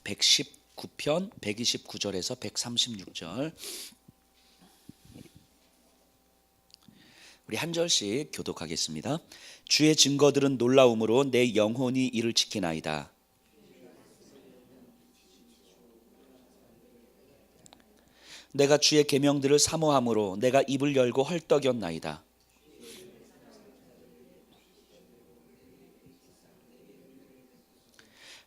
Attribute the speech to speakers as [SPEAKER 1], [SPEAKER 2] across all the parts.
[SPEAKER 1] 119편 129절에서 136절 우리 한 절씩 교독하겠습니다. 주의 증거들은 놀라움으로 내 영혼이 이를 지키나이다. 내가 주의 계명들을 사모함으로 내가 입을 열고 헐떡였나이다.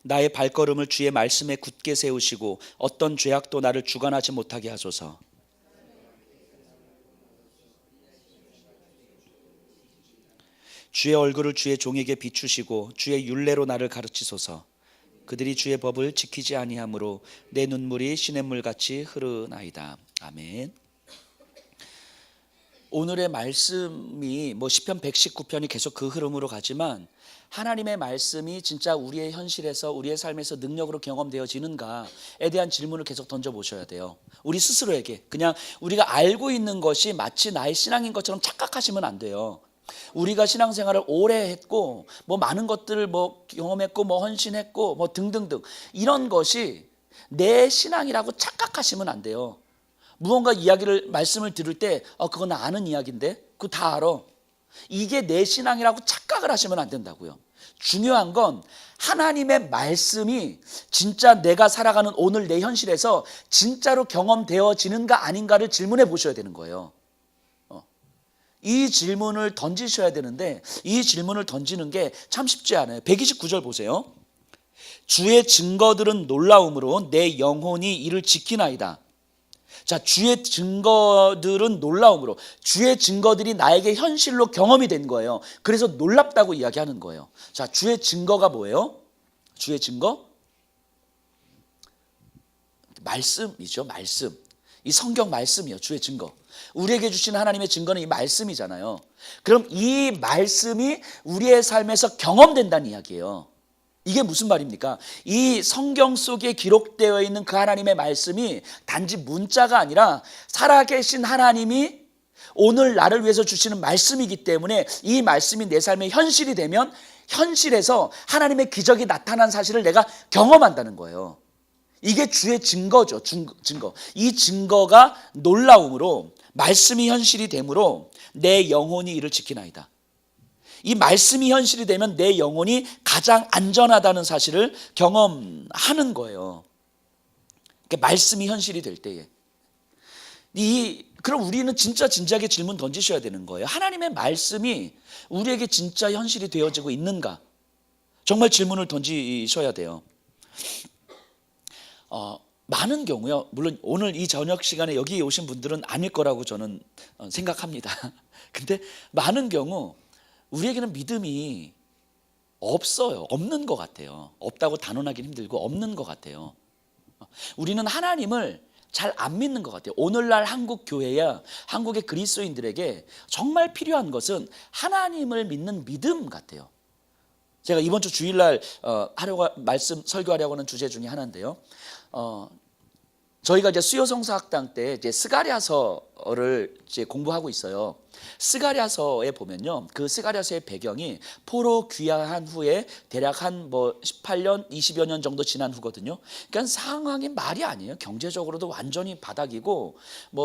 [SPEAKER 1] 나의 발걸음을 주의 말씀에 굳게 세우시고 어떤 죄악도 나를 주관하지 못하게 하소서. 주의 얼굴을 주의 종에게 비추시고 주의 율례로 나를 가르치소서. 그들이 주의 법을 지키지 아니하므로 내 눈물이 시냇물같이 흐르나이다. 아멘. 오늘의 말씀이 시편 119편이 계속 그 흐름으로 가지만 하나님의 말씀이 진짜 우리의 현실에서 우리의 삶에서 능력으로 경험되어지는가에 대한 질문을 계속 던져보셔야 돼요. 우리 스스로에게 그냥 우리가 알고 있는 것이 마치 나의 신앙인 것처럼 착각하시면 안 돼요. 우리가 신앙생활을 오래 했고 많은 것들을 경험했고 헌신했고 등등등 이런 것이 내 신앙이라고 착각하시면 안 돼요. 무언가 말씀을 들을 때 그건 나 아는 이야기인데 그거 다 알아. 이게 내 신앙이라고 착각을 하시면 안 된다고요. 중요한 건 하나님의 말씀이 진짜 내가 살아가는 오늘 내 현실에서 진짜로 경험되어지는가 아닌가를 질문해 보셔야 되는 거예요. 이 질문을 던지셔야 되는데 이 질문을 던지는 게 참 쉽지 않아요. 129절 보세요. 주의 증거들은 놀라움으로 내 영혼이 이를 지키나이다. 자, 주의 증거들은 놀라움으로, 주의 증거들이 나에게 현실로 경험이 된 거예요. 그래서 놀랍다고 이야기하는 거예요. 자, 주의 증거가 뭐예요? 주의 증거? 말씀이죠. 말씀. 이 성경 말씀이요. 주의 증거. 우리에게 주신 하나님의 증거는 이 말씀이잖아요. 그럼 이 말씀이 우리의 삶에서 경험된다는 이야기예요. 이게 무슨 말입니까? 이 성경 속에 기록되어 있는 그 하나님의 말씀이 단지 문자가 아니라 살아계신 하나님이 오늘 나를 위해서 주시는 말씀이기 때문에 이 말씀이 내 삶의 현실이 되면 현실에서 하나님의 기적이 나타난 사실을 내가 경험한다는 거예요. 이게 주의 증거죠. 증거. 이 증거가 놀라움으로 말씀이 현실이 되므로 내 영혼이 이를 지키나이다. 이 말씀이 현실이 되면 내 영혼이 가장 안전하다는 사실을 경험하는 거예요. 그러니까 말씀이 현실이 될 때에. 그럼 우리는 진짜 진지하게 질문 던지셔야 되는 거예요. 하나님의 말씀이 우리에게 진짜 현실이 되어지고 있는가? 정말 질문을 던지셔야 돼요. 많은 경우요. 물론 오늘 이 저녁 시간에 여기 오신 분들은 아닐 거라고 저는 생각합니다. 근데 많은 경우 우리에게는 믿음이 없어요. 없는 것 같아요. 없다고 단언하기 힘들고 없는 것 같아요. 우리는 하나님을 잘 안 믿는 것 같아요. 오늘날 한국 교회야 한국의 그리스도인들에게 정말 필요한 것은 하나님을 믿는 믿음 같아요. 제가 이번 주 주일날 설교하려고 하는 주제 중에 하나인데요. 저희가 이제 수요성서학당 때 이제 스가랴서를 이제 공부하고 있어요. 스가랴서에 보면요, 그 스가랴서의 배경이 포로 귀화한 후에 대략 한 18년, 20여 년 정도 지난 후거든요. 그러니까 상황이 말이 아니에요. 경제적으로도 완전히 바닥이고,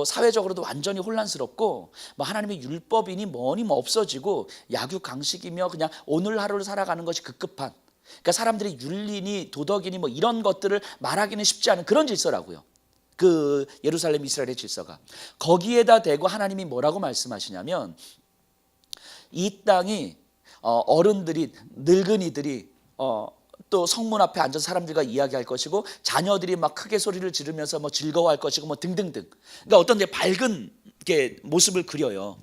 [SPEAKER 1] 사회적으로도 완전히 혼란스럽고, 하나님의 율법이니 뭐니 없어지고, 약육강식이며 그냥 오늘 하루를 살아가는 것이 급급한. 그러니까 사람들이 윤리니 도덕이니 이런 것들을 말하기는 쉽지 않은 그런 질서라고요. 그 예루살렘 이스라엘의 질서가. 거기에다 대고 하나님이 뭐라고 말씀하시냐면 이 땅이 어른들이 늙은이들이 또 성문 앞에 앉아서 사람들과 이야기할 것이고 자녀들이 막 크게 소리를 지르면서 즐거워할 것이고 등등등. 그러니까 어떤 밝은 모습을 그려요.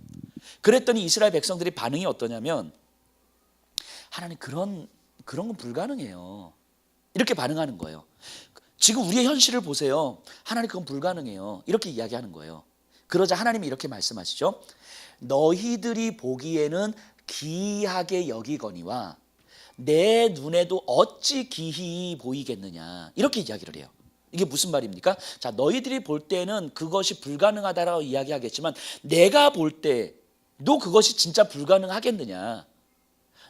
[SPEAKER 1] 그랬더니 이스라엘 백성들의 반응이 어떠냐면 하나님 그런 건 불가능해요. 이렇게 반응하는 거예요. 지금 우리의 현실을 보세요. 하나님 그건 불가능해요. 이렇게 이야기하는 거예요. 그러자 하나님이 이렇게 말씀하시죠. 너희들이 보기에는 기이하게 여기거니와 내 눈에도 어찌 기이히 보이겠느냐. 이렇게 이야기를 해요. 이게 무슨 말입니까? 자, 너희들이 볼 때는 그것이 불가능하다라고 이야기하겠지만 내가 볼 때도 그것이 진짜 불가능하겠느냐.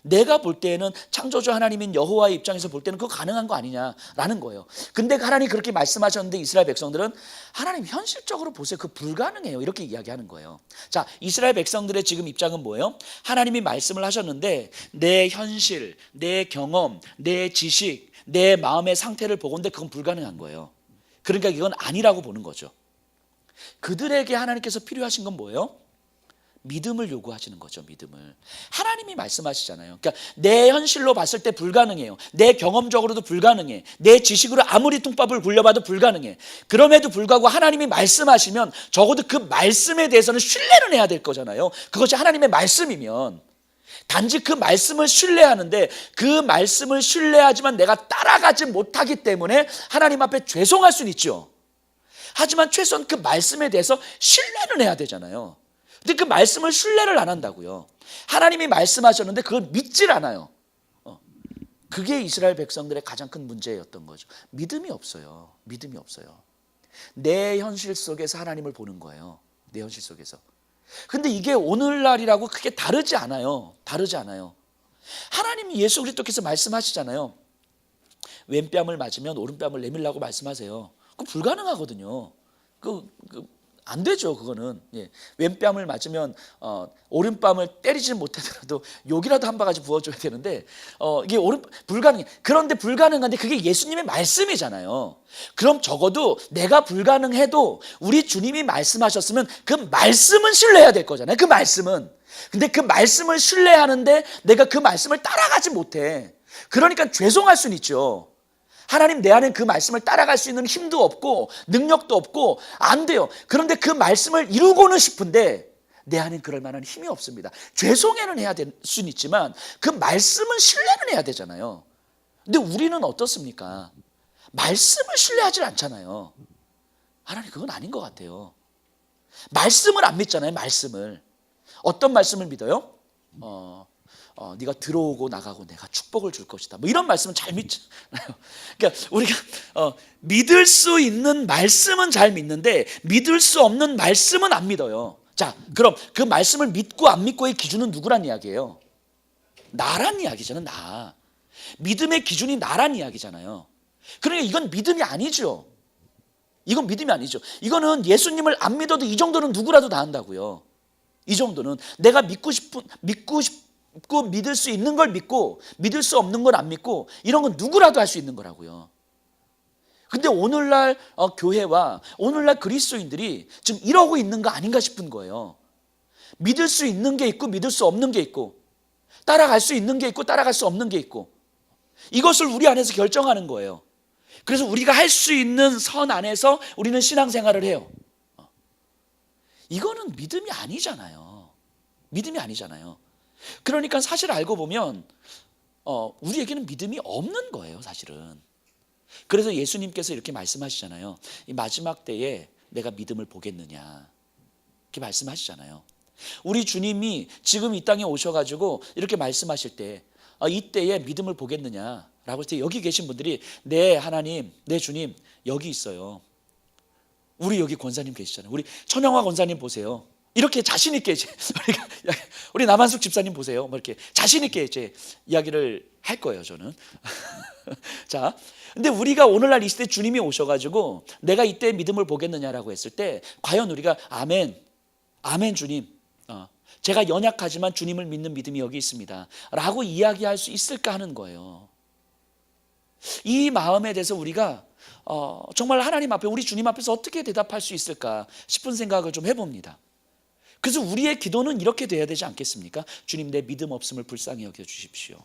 [SPEAKER 1] 내가 볼 때에는 창조주 하나님인 여호와의 입장에서 볼 때는 그거 가능한 거 아니냐라는 거예요. 근데 하나님이 그렇게 말씀하셨는데 이스라엘 백성들은 하나님 현실적으로 보세요. 그 불가능해요. 이렇게 이야기하는 거예요. 자, 이스라엘 백성들의 지금 입장은 뭐예요? 하나님이 말씀을 하셨는데 내 현실, 내 경험, 내 지식, 내 마음의 상태를 보건대 그건 불가능한 거예요. 그러니까 이건 아니라고 보는 거죠. 그들에게 하나님께서 필요하신 건 뭐예요? 믿음을 요구하시는 거죠. 믿음을. 하나님이 말씀하시잖아요. 그러니까 내 현실로 봤을 때 불가능해요. 내 경험적으로도 불가능해. 내 지식으로 아무리 뚱밥을 굴려봐도 불가능해. 그럼에도 불구하고 하나님이 말씀하시면 적어도 그 말씀에 대해서는 신뢰는 해야 될 거잖아요. 그것이 하나님의 말씀이면. 단지 그 말씀을 신뢰하는데 그 말씀을 신뢰하지만 내가 따라가지 못하기 때문에 하나님 앞에 죄송할 수는 있죠. 하지만 최소한 그 말씀에 대해서 신뢰는 해야 되잖아요. 근데 그 말씀을 신뢰를 안 한다고요. 하나님이 말씀하셨는데 그걸 믿질 않아요. 그게 이스라엘 백성들의 가장 큰 문제였던 거죠. 믿음이 없어요. 믿음이 없어요. 내 현실 속에서 하나님을 보는 거예요. 내 현실 속에서. 근데 이게 오늘날이라고 크게 다르지 않아요. 다르지 않아요. 하나님이 예수 그리스도께서 말씀하시잖아요. 왼뺨을 맞으면 오른뺨을 내밀라고 말씀하세요. 그거 불가능하거든요. 안 되죠, 그거는. 예. 왼뺨을 맞으면 오른뺨을 때리지 못하더라도 욕이라도 한 바가지 부어줘야 되는데 이게 불가능해. 그런데 불가능한데 그게 예수님의 말씀이잖아요. 그럼 적어도 내가 불가능해도 우리 주님이 말씀하셨으면 그 말씀은 신뢰해야 될 거잖아요. 그 말씀은. 근데 그 말씀을 신뢰하는데 내가 그 말씀을 따라가지 못해. 그러니까 죄송할 수는 있죠. 하나님 내 안에 그 말씀을 따라갈 수 있는 힘도 없고 능력도 없고 안 돼요. 그런데 그 말씀을 이루고는 싶은데 내 안에 그럴 만한 힘이 없습니다. 죄송해는 해야 될 수는 있지만 그 말씀은 신뢰는 해야 되잖아요. 근데 우리는 어떻습니까? 말씀을 신뢰하지 않잖아요. 하나님 그건 아닌 것 같아요. 말씀을 안 믿잖아요. 말씀을. 어떤 말씀을 믿어요? 네가 들어오고 나가고 내가 축복을 줄 것이다. 뭐 이런 말씀은 잘 믿잖아요. 그러니까 우리가 믿을 수 있는 말씀은 잘 믿는데 믿을 수 없는 말씀은 안 믿어요. 자, 그럼 그 말씀을 믿고 안 믿고의 기준은 누구란 이야기예요? 나란 이야기잖아요. 나. 믿음의 기준이 나란 이야기잖아요. 그러니까 이건 믿음이 아니죠. 이건 믿음이 아니죠. 이거는 예수님을 안 믿어도 이 정도는 누구라도 다 한다고요. 이 정도는 내가 믿고 믿을 수 있는 걸 믿고 믿을 수 없는 걸 안 믿고 이런 건 누구라도 할 수 있는 거라고요. 근데 오늘날 교회와 오늘날 그리스도인들이 지금 이러고 있는 거 아닌가 싶은 거예요. 믿을 수 있는 게 있고 믿을 수 없는 게 있고 따라갈 수 있는 게 있고 따라갈 수 없는 게 있고 이것을 우리 안에서 결정하는 거예요. 그래서 우리가 할 수 있는 선 안에서 우리는 신앙생활을 해요. 이거는 믿음이 아니잖아요. 믿음이 아니잖아요. 그러니까 사실 알고 보면 우리에게는 믿음이 없는 거예요, 사실은. 그래서 예수님께서 이렇게 말씀하시잖아요. 이 마지막 때에 내가 믿음을 보겠느냐 이렇게 말씀하시잖아요. 우리 주님이 지금 이 땅에 오셔가지고 이렇게 말씀하실 때 이때에 믿음을 보겠느냐라고 할 때 여기 계신 분들이 네 하나님, 네 주님 여기 있어요. 우리 여기 권사님 계시잖아요. 우리 천영화 권사님 보세요. 이렇게 자신 있게 이제 우리 남한숙 집사님 보세요. 뭐 이렇게 자신 있게 이제 이야기를 할 거예요, 저는. 자, 근데 우리가 오늘날 이 시대 주님이 오셔가지고 내가 이때 믿음을 보겠느냐라고 했을 때 과연 우리가 아멘 주님, 제가 연약하지만 주님을 믿는 믿음이 여기 있습니다라고 이야기할 수 있을까 하는 거예요. 이 마음에 대해서 우리가 정말 하나님 앞에 우리 주님 앞에서 어떻게 대답할 수 있을까 싶은 생각을 좀 해봅니다. 그래서 우리의 기도는 이렇게 돼야 되지 않겠습니까? 주님 내 믿음 없음을 불쌍히 여겨주십시오.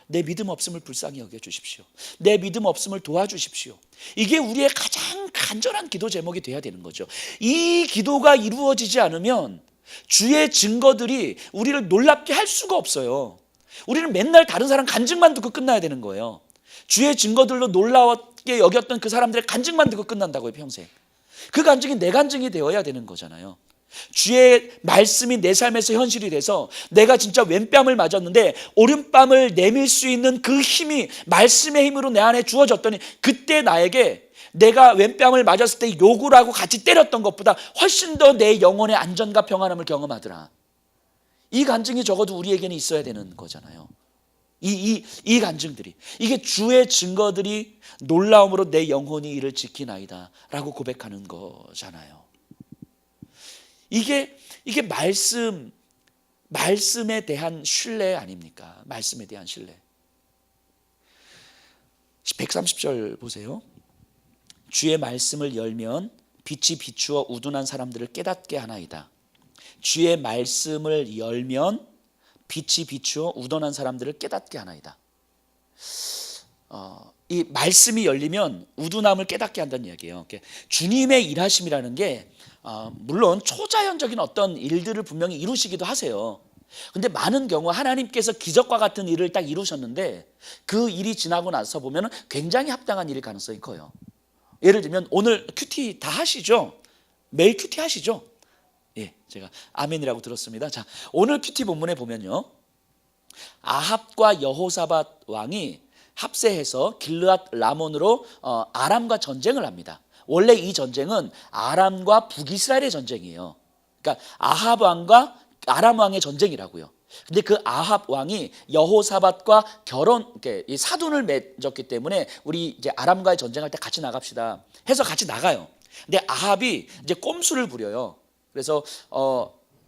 [SPEAKER 1] 내 믿음 없음을 불쌍히 여겨주십시오. 내 믿음 없음을 도와주십시오. 이게 우리의 가장 간절한 기도 제목이 돼야 되는 거죠. 이 기도가 이루어지지 않으면 주의 증거들이 우리를 놀랍게 할 수가 없어요. 우리는 맨날 다른 사람 간증만 듣고 끝나야 되는 거예요. 주의 증거들로 놀랍게 여겼던 그 사람들의 간증만 듣고 끝난다고요, 평생. 그 간증이 내 간증이 되어야 되는 거잖아요. 주의 말씀이 내 삶에서 현실이 돼서 내가 진짜 왼뺨을 맞았는데 오른뺨을 내밀 수 있는 그 힘이 말씀의 힘으로 내 안에 주어졌더니 그때 나에게 내가 왼뺨을 맞았을 때 욕을 하고 같이 때렸던 것보다 훨씬 더 내 영혼의 안전과 평안함을 경험하더라. 이 간증이 적어도 우리에게는 있어야 되는 거잖아요. 이 간증들이, 이게 주의 증거들이 놀라움으로 내 영혼이 이를 지키나이다 라고 고백하는 거잖아요. 이게 말씀에 대한 신뢰 아닙니까? 말씀에 대한 신뢰. 130절 보세요. 주의 말씀을 열면 빛이 비추어 우둔한 사람들을 깨닫게 하나이다. 주의 말씀을 열면 빛이 비추어 우둔한 사람들을 깨닫게 하나이다. 이 말씀이 열리면 우둔함을 깨닫게 한다는 이야기예요. 주님의 일하심이라는 게 물론 초자연적인 어떤 일들을 분명히 이루시기도 하세요. 근데 많은 경우 하나님께서 기적과 같은 일을 딱 이루셨는데 그 일이 지나고 나서 보면 굉장히 합당한 일일 가능성이 커요. 예를 들면 오늘 큐티 다 하시죠? 매일 큐티 하시죠? 예, 제가 아멘이라고 들었습니다. 자, 오늘 큐티 본문에 보면요, 아합과 여호사밧 왕이 합세해서 길르앗 라몬으로 아람과 전쟁을 합니다. 원래 이 전쟁은 아람과 북이스라엘의 전쟁이에요. 그러니까 아합 왕과 아람 왕의 전쟁이라고요. 근데 그 아합 왕이 여호사밧과 이 사돈을 맺었기 때문에 우리 이제 아람과의 전쟁할 때 같이 나갑시다 해서 같이 나가요. 근데 아합이 이제 꼼수를 부려요. 그래서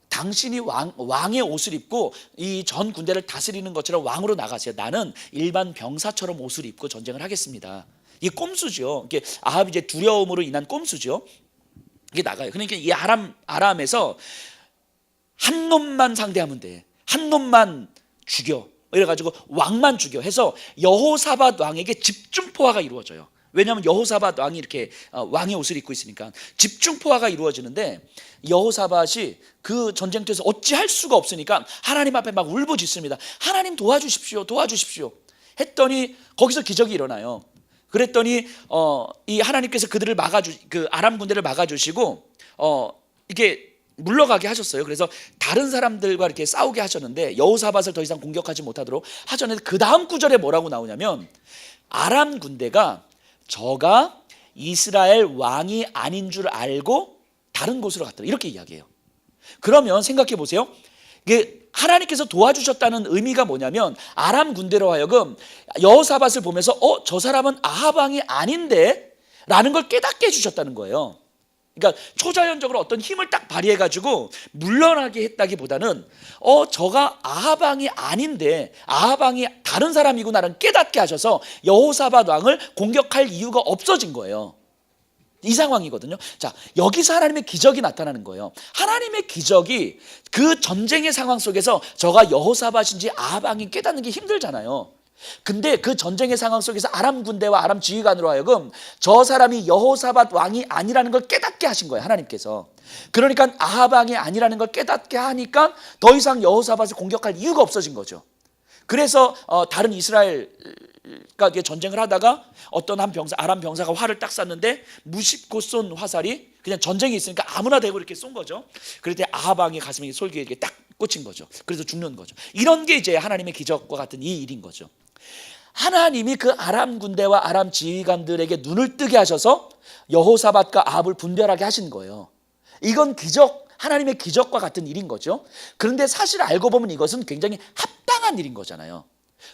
[SPEAKER 1] 당신이 왕의 옷을 입고 이 전 군대를 다스리는 것처럼 왕으로 나가세요. 나는 일반 병사처럼 옷을 입고 전쟁을 하겠습니다. 이게 꼼수죠. 이게 아합이 이제 두려움으로 인한 꼼수죠. 이게 나가요. 그러니까 이 아람에서 한 놈만 상대하면 돼. 한 놈만 죽여. 이래가지고 왕만 죽여 해서 여호사밧 왕에게 집중포화가 이루어져요. 왜냐하면 여호사밧 왕이 이렇게 왕의 옷을 입고 있으니까 집중포화가 이루어지는데 여호사밧이 그 전쟁터에서 어찌할 수가 없으니까 하나님 앞에 막 울부짖습니다. 하나님 도와주십시오, 도와주십시오 했더니 거기서 기적이 일어나요. 그랬더니 이 하나님께서 그들을 그 아람 군대를 막아주시고 이게 물러가게 하셨어요. 그래서 다른 사람들과 이렇게 싸우게 하셨는데 여호사밧을 더 이상 공격하지 못하도록 하셨는데 그 다음 구절에 뭐라고 나오냐면 아람 군대가 저가 이스라엘 왕이 아닌 줄 알고 다른 곳으로 갔더라 이렇게 이야기해요. 그러면 생각해 보세요. 이게 하나님께서 도와주셨다는 의미가 뭐냐면 아람 군대로 하여금 여호사밧을 보면서 저 사람은 아합 왕이 아닌데 라는 걸 깨닫게 해주셨다는 거예요. 그러니까 초자연적으로 어떤 힘을 딱 발휘해가지고 물러나게 했다기보다는 저가 아합 왕이 아닌데 아합 왕이 다른 사람이구나를 깨닫게 하셔서 여호사밧 왕을 공격할 이유가 없어진 거예요. 이 상황이거든요. 자, 여기서 하나님의 기적이 나타나는 거예요. 하나님의 기적이 그 전쟁의 상황 속에서 저가 여호사밧인지 아합 왕이 깨닫는 게 힘들잖아요. 근데 그 전쟁의 상황 속에서 아람 군대와 아람 지휘관으로 하여금 저 사람이 여호사밧 왕이 아니라는 걸 깨닫게 하신 거예요, 하나님께서. 그러니까 아합 왕이 아니라는 걸 깨닫게 하니까 더 이상 여호사밧을 공격할 이유가 없어진 거죠. 그래서 다른 이스라엘과 전쟁을 하다가 어떤 한 아람 병사가 활을 딱 쐈는데 무심코 쏜 화살이 그냥 전쟁이 있으니까 아무나 대고 이렇게 쏜 거죠. 그럴 때 아합 왕의 가슴에 솔기에 이렇게 딱 꽂힌 거죠. 그래서 죽는 거죠. 이런 게 이제 하나님의 기적과 같은 이 일인 거죠. 하나님이 그 아람 군대와 아람 지휘관들에게 눈을 뜨게 하셔서 여호사밧과 아합을 분별하게 하신 거예요. 이건 기적, 하나님의 기적과 같은 일인 거죠. 그런데 사실 알고 보면 이것은 굉장히 합당한 일인 거잖아요.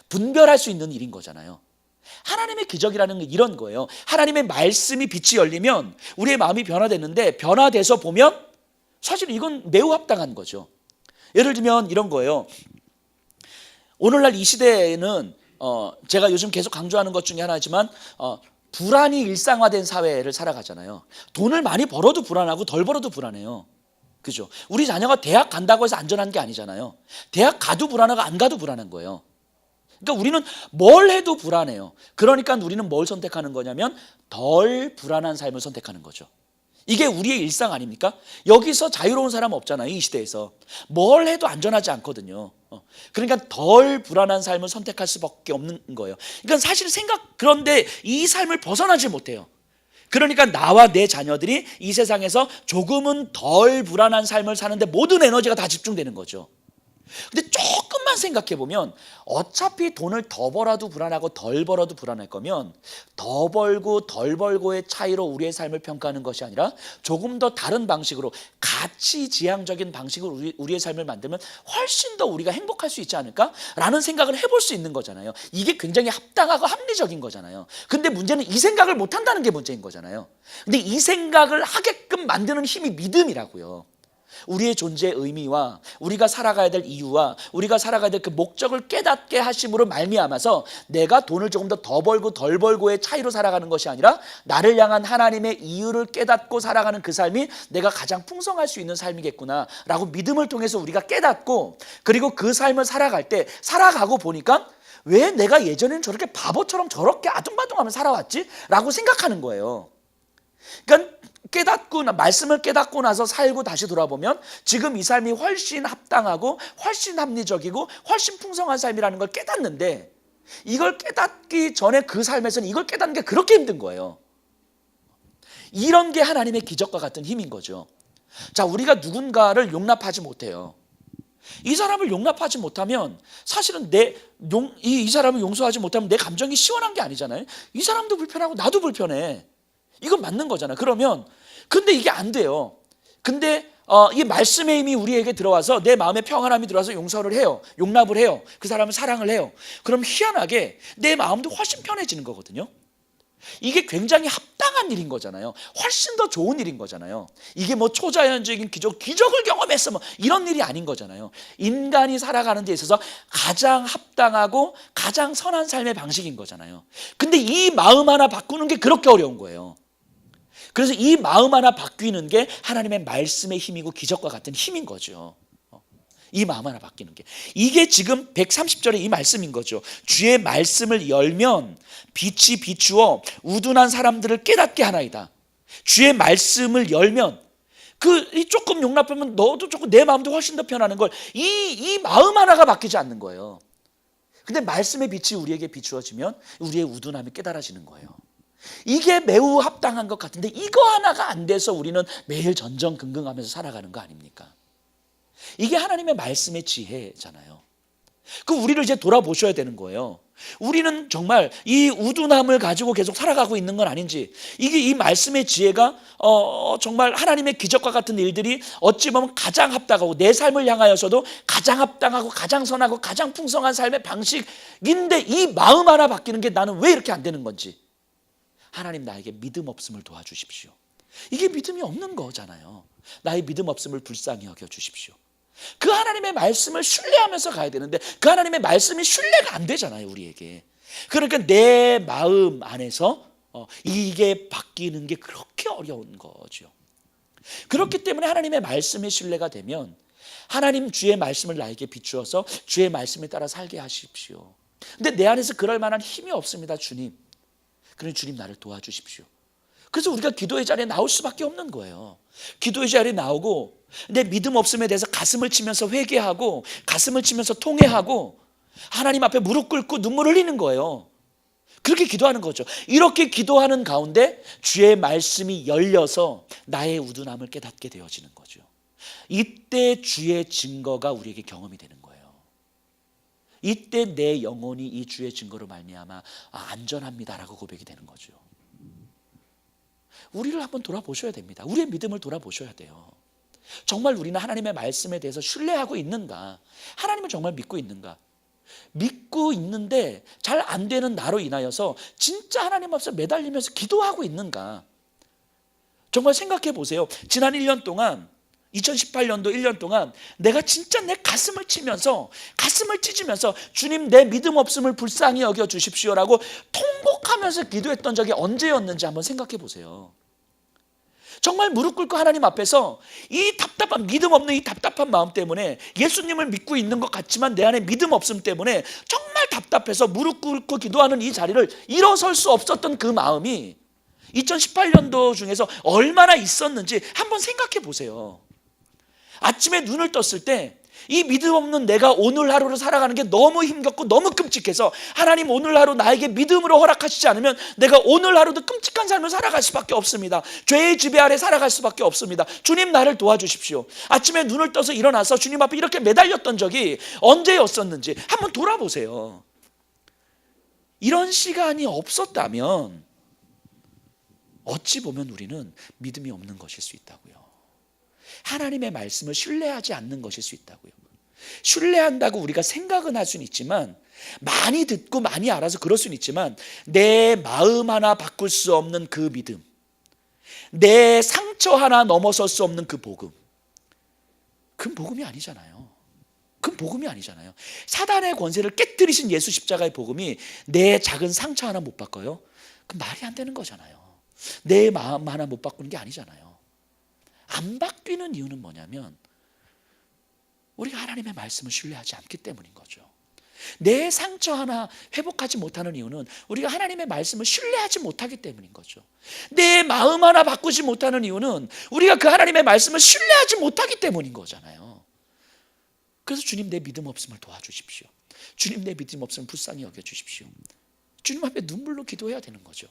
[SPEAKER 1] 분별할 수 있는 일인 거잖아요. 하나님의 기적이라는 게 이런 거예요. 하나님의 말씀이 빛이 열리면 우리의 마음이 변화됐는데 변화돼서 보면 사실 이건 매우 합당한 거죠. 예를 들면 이런 거예요. 오늘날 이 시대에는 제가 요즘 계속 강조하는 것 중에 하나지만 불안이 일상화된 사회를 살아가잖아요. 돈을 많이 벌어도 불안하고 덜 벌어도 불안해요. 그죠? 우리 자녀가 대학 간다고 해서 안전한 게 아니잖아요. 대학 가도 불안하고 안 가도 불안한 거예요. 그러니까 우리는 뭘 해도 불안해요. 그러니까 우리는 뭘 선택하는 거냐면 덜 불안한 삶을 선택하는 거죠. 이게 우리의 일상 아닙니까? 여기서 자유로운 사람은 없잖아요. 이 시대에서 뭘 해도 안전하지 않거든요. 그러니까 덜 불안한 삶을 선택할 수밖에 없는 거예요. 그러니까 사실 그런데 이 삶을 벗어나지 못해요. 그러니까 나와 내 자녀들이 이 세상에서 조금은 덜 불안한 삶을 사는데 모든 에너지가 다 집중되는 거죠. 근데 조금만 조금만 생각해 보면 어차피 돈을 더 벌어도 불안하고 덜 벌어도 불안할 거면 더 벌고 덜 벌고의 차이로 우리의 삶을 평가하는 것이 아니라 조금 더 다른 방식으로 가치지향적인 방식으로 우리의 삶을 만들면 훨씬 더 우리가 행복할 수 있지 않을까라는 생각을 해볼 수 있는 거잖아요. 이게 굉장히 합당하고 합리적인 거잖아요. 근데 문제는 이 생각을 못 한다는 게 문제인 거잖아요. 근데 이 생각을 하게끔 만드는 힘이 믿음이라고요. 우리의 존재의 의미와 우리가 살아가야 될 이유와 우리가 살아가야 될 그 목적을 깨닫게 하심으로 말미암아서 내가 돈을 조금 더 벌고 덜 벌고의 차이로 살아가는 것이 아니라 나를 향한 하나님의 이유를 깨닫고 살아가는 그 삶이 내가 가장 풍성할 수 있는 삶이겠구나 라고 믿음을 통해서 우리가 깨닫고, 그리고 그 삶을 살아갈 때 살아가고 보니까 왜 내가 예전에는 저렇게 바보처럼 저렇게 아둥바둥하며 살아왔지? 라고 생각하는 거예요. 그러니까 말씀을 깨닫고 나서 살고 다시 돌아보면 지금 이 삶이 훨씬 합당하고 훨씬 합리적이고 훨씬 풍성한 삶이라는 걸 깨닫는데, 이걸 깨닫기 전에 그 삶에서는 이걸 깨닫는 게 그렇게 힘든 거예요. 이런 게 하나님의 기적과 같은 힘인 거죠. 자, 우리가 누군가를 용납하지 못해요. 이 사람을 용납하지 못하면 사실은 이 사람을 용서하지 못하면 내 감정이 시원한 게 아니잖아요. 이 사람도 불편하고 나도 불편해. 이건 맞는 거잖아. 근데 이게 안 돼요. 근데 이 말씀의 힘이 우리에게 들어와서 내 마음에 평안함이 들어와서 용서를 해요. 용납을 해요. 그 사람을 사랑을 해요. 그럼 희한하게 내 마음도 훨씬 편해지는 거거든요. 이게 굉장히 합당한 일인 거잖아요. 훨씬 더 좋은 일인 거잖아요. 이게 뭐 초자연적인 기적을 경험했어 뭐 이런 일이 아닌 거잖아요. 인간이 살아가는 데 있어서 가장 합당하고 가장 선한 삶의 방식인 거잖아요. 근데 이 마음 하나 바꾸는 게 그렇게 어려운 거예요. 그래서 이 마음 하나 바뀌는 게 하나님의 말씀의 힘이고 기적과 같은 힘인 거죠. 이 마음 하나 바뀌는 게. 이게 지금 130절의 이 말씀인 거죠. 주의 말씀을 열면 빛이 비추어 우둔한 사람들을 깨닫게 하나이다. 주의 말씀을 열면 조금 용납하면 너도 조금 내 마음도 훨씬 더 편하는 걸, 이 마음 하나가 바뀌지 않는 거예요. 근데 말씀의 빛이 우리에게 비추어지면 우리의 우둔함이 깨달아지는 거예요. 이게 매우 합당한 것 같은데 이거 하나가 안 돼서 우리는 매일 전전긍긍하면서 살아가는 거 아닙니까? 이게 하나님의 말씀의 지혜잖아요. 우리를 이제 돌아보셔야 되는 거예요. 우리는 정말 이 우둔함을 가지고 계속 살아가고 있는 건 아닌지, 이게 이 말씀의 지혜가 정말 하나님의 기적과 같은 일들이 어찌 보면 가장 합당하고 내 삶을 향하여서도 가장 합당하고 가장 선하고 가장 풍성한 삶의 방식인데 이 마음 하나 바뀌는 게 나는 왜 이렇게 안 되는 건지, 하나님 나에게 믿음 없음을 도와주십시오. 이게 믿음이 없는 거잖아요. 나의 믿음 없음을 불쌍히 여겨주십시오. 그 하나님의 말씀을 신뢰하면서 가야 되는데 그 하나님의 말씀이 신뢰가 안 되잖아요, 우리에게. 그러니까 내 마음 안에서 이게 바뀌는 게 그렇게 어려운 거죠. 그렇기 때문에 하나님의 말씀의 신뢰가 되면 하나님 주의 말씀을 나에게 비추어서 주의 말씀에 따라 살게 하십시오. 근데 내 안에서 그럴 만한 힘이 없습니다, 주님. 그러니 주님 나를 도와주십시오. 그래서 우리가 기도의 자리에 나올 수밖에 없는 거예요. 기도의 자리에 나오고 내 믿음 없음에 대해서 가슴을 치면서 회개하고 가슴을 치면서 통회하고 하나님 앞에 무릎 꿇고 눈물 흘리는 거예요. 그렇게 기도하는 거죠. 이렇게 기도하는 가운데 주의 말씀이 열려서 나의 우둔함을 깨닫게 되어지는 거죠. 이때 주의 증거가 우리에게 경험이 되는 거예요. 이때 내 영혼이 이 주의 증거로 말미암아 안전합니다라고 고백이 되는 거죠. 우리를 한번 돌아보셔야 됩니다. 우리의 믿음을 돌아보셔야 돼요. 정말 우리는 하나님의 말씀에 대해서 신뢰하고 있는가? 하나님을 정말 믿고 있는가? 믿고 있는데 잘 안 되는 나로 인하여서 진짜 하나님 앞에서 매달리면서 기도하고 있는가? 정말 생각해 보세요. 지난 1년 동안 2018년도 1년 동안 내가 진짜 내 가슴을 찢으면서 주님 내 믿음 없음을 불쌍히 여겨 주십시오라고 통곡하면서 기도했던 적이 언제였는지 한번 생각해 보세요. 정말 무릎 꿇고 하나님 앞에서 이 답답한 믿음 없는 이 답답한 마음 때문에 예수님을 믿고 있는 것 같지만 내 안에 믿음 없음 때문에 정말 답답해서 무릎 꿇고 기도하는 이 자리를 일어설 수 없었던 그 마음이 2018년도 중에서 얼마나 있었는지 한번 생각해 보세요. 아침에 눈을 떴을 때 이 믿음 없는 내가 오늘 하루를 살아가는 게 너무 힘겹고 너무 끔찍해서 하나님 오늘 하루 나에게 믿음으로 허락하시지 않으면 내가 오늘 하루도 끔찍한 삶을 살아갈 수밖에 없습니다. 죄의 지배 아래 살아갈 수밖에 없습니다. 주님 나를 도와주십시오. 아침에 눈을 떠서 일어나서 주님 앞에 이렇게 매달렸던 적이 언제였었는지 한번 돌아보세요. 이런 시간이 없었다면 어찌 보면 우리는 믿음이 없는 것일 수 있다고요. 하나님의 말씀을 신뢰하지 않는 것일 수 있다고요. 신뢰한다고 우리가 생각은 할 수는 있지만, 많이 듣고 많이 알아서 그럴 수는 있지만, 내 마음 하나 바꿀 수 없는 그 믿음, 내 상처 하나 넘어설 수 없는 그 복음, 그건 복음이 아니잖아요. 그건 복음이 아니잖아요. 사단의 권세를 깨뜨리신 예수 십자가의 복음이 내 작은 상처 하나 못 바꿔요? 그건 말이 안 되는 거잖아요. 내 마음 하나 못 바꾸는 게 아니잖아요. 안 바뀌는 이유는 뭐냐면 우리가 하나님의 말씀을 신뢰하지 않기 때문인 거죠. 내 상처 하나 회복하지 못하는 이유는 우리가 하나님의 말씀을 신뢰하지 못하기 때문인 거죠. 내 마음 하나 바꾸지 못하는 이유는 우리가 그 하나님의 말씀을 신뢰하지 못하기 때문인 거잖아요. 그래서 주님 내 믿음 없음을 도와주십시오. 주님 내 믿음 없음을 불쌍히 여겨주십시오. 주님 앞에 눈물로 기도해야 되는 거죠.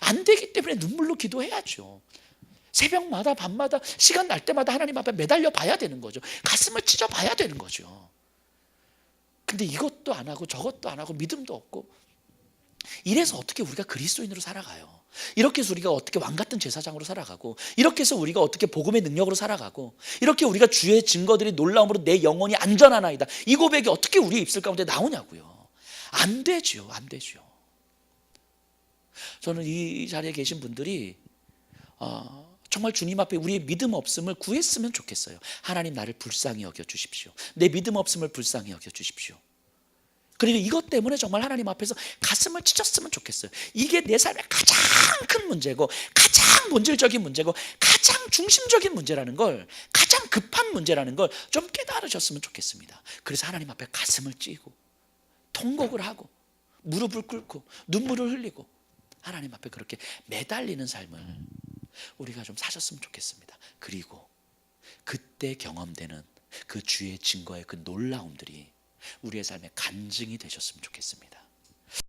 [SPEAKER 1] 안 되기 때문에 눈물로 기도해야죠. 새벽마다 밤마다 시간 날 때마다 하나님 앞에 매달려 봐야 되는 거죠. 가슴을 찢어 봐야 되는 거죠. 근데 이것도 안 하고 저것도 안 하고 믿음도 없고, 이래서 어떻게 우리가 그리스도인으로 살아가요? 이렇게 해서 우리가 어떻게 왕같은 제사장으로 살아가고, 이렇게 해서 우리가 어떻게 복음의 능력으로 살아가고, 이렇게 우리가 주의 증거들이 놀라움으로 내 영혼이 안전하나이다, 이 고백이 어떻게 우리의 입술 가운데 나오냐고요. 안 되죠. 안 되죠. 저는 이 자리에 계신 분들이 정말 주님 앞에 우리의 믿음 없음을 구했으면 좋겠어요. 하나님 나를 불쌍히 여겨주십시오. 내 믿음 없음을 불쌍히 여겨주십시오. 그리고 이것 때문에 정말 하나님 앞에서 가슴을 찢었으면 좋겠어요. 이게 내 삶의 가장 큰 문제고, 가장 본질적인 문제고, 가장 중심적인 문제라는 걸, 가장 급한 문제라는 걸 좀 깨달으셨으면 좋겠습니다. 그래서 하나님 앞에 가슴을 찢고 통곡을 하고 무릎을 꿇고 눈물을 흘리고 하나님 앞에 그렇게 매달리는 삶을 우리가 좀 사셨으면 좋겠습니다. 그리고 그때 경험되는 그 주의 증거의 그 놀라움들이 우리의 삶의 간증이 되셨으면 좋겠습니다.